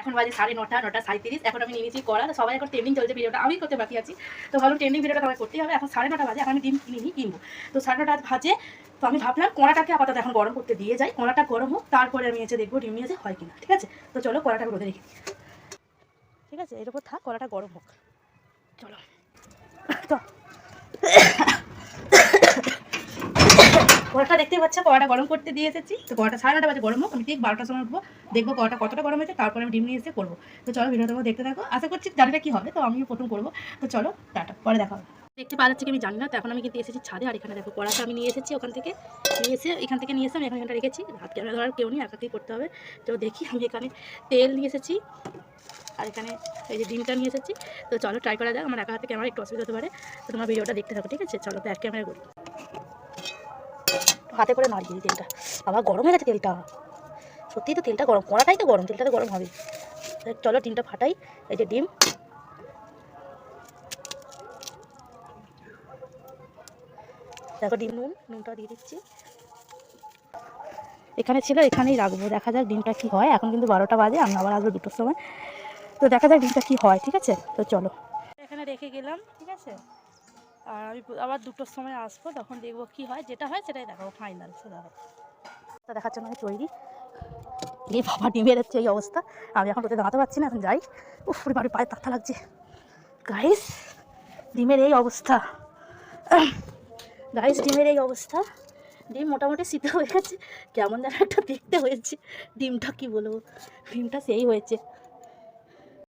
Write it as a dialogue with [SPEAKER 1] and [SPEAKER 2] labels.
[SPEAKER 1] এখন বাজে 9:30, 9:37। এখন আমি নিয়েছি কড়া। তো সবাই এখন ট্রেন্ডিং চলছে, ভিডিওটা আমি করতে বাকি আছি। তো ভাবলাম ট্রেন্ডিং ভিডিওটা তোমায় করতেই হবে। এখন 9:30 বাজে, এখন আমি ডিম কিনবো। তো 9:30 বাজে। তো আমি ভাবলাম কড়াটাকে আপাতত এখন গরম করতে দিয়ে যাই, কড়াটা গরম হোক, তারপরে আমি এসে দেখবো ডিম নিয়েছে হয় কিনা। ঠিক আছে, তো চলো কড়াটা রোদে রেখে। ঠিক আছে, এর উপর থাক, কড়াটা গরম হোক। চলো তো কড়াটা দেখতেই পাচ্ছ, কড়াটা গরম করতে দিয়ে এসেছি। তো কড়াটা 9:30 বাজে গরম হোক, আমি ঠিক 12টার সময় উঠবো, দেখবো কড়াটা কতটা গরম হয়েছে, তারপরে আমি ডিম নিয়ে এসে করবো। তো চলো ভিডিওটা দেখতে থাকো, আশা করছি জানিটা কি হবে, তো আমিও প্রথম করবো। তো চলো টাটা, পরে দেখা হবে। দেখতে পাওয়া যাচ্ছে কি আমি জানি না। তো এখন আমি কিন্তু এসেছি ছাদে, আর এখানে দেখো কড়াটা আমি নিয়ে এসেছি, ওখান থেকে এখান থেকে নিয়ে এসে আমি এখানটা রেখেছি। হাত ক্যামেরা ধরার কেউ নেই, একাকেই করতে হবে। তো দেখি, আমি এখানে তেল নিয়ে এসেছি, আর এখানে এই যে ডিমটা নিয়ে এসেছি। তো চলো ট্রাই করা যাক। আমার একা হাতে ক্যামেরা একটু অসুবিধা হতে পারে, তো তোমার ভিডিওটা দেখতে থাকো। ঠিক আছে, চলো ব্যাক ক্যামেরা করি, হাতে করে নাড়িয়ে দিই তেলটা। আবার গরম হয়ে গেছে তেলটা, সত্যিই তো তেলটা গরম, কড়াটাই তো গরম, তেলটা তো গরম হবে। চলো ডিমটা ফাটাই। এই যে ডিম, দেখো ডিম, নুনটা দিয়ে দিচ্ছি। এখানে ছিল, এখানেই রাখবো, দেখা যাক ডিমটা কি হয়। এখন কিন্তু 12টা বাজে, আমি আবার আসবো 2টোর সময়। তো দেখা যাক ডিমটা কি হয়। ঠিক আছে, তো চলো এখানে রেখে গেলাম। ঠিক আছে, আর আমি আবার 2টোর সময় আসবো, তখন দেখবো কি হয়। যেটা হয় সেটাই দেখাবো, ফাইনাল। সে দেখো, তো দেখার জন্য আমি তৈরি। এই বাবা, ডিমের হচ্ছে এই অবস্থা। আমি এখন রোদে দাঁড়াতে পারছি না, এখন যাই। উফ, বাড়ি পায়ে তাতা লাগছে। গাইস, ডিমের এই অবস্থা। গাইস, ডিমের এই অবস্থা। ডিম মোটামুটি সিদ্ধ হয়ে গেছে, কেমন যেন একটা দেখতে হয়েছে। ডিমটা কি বলবো, ডিমটা সেই হয়েছে।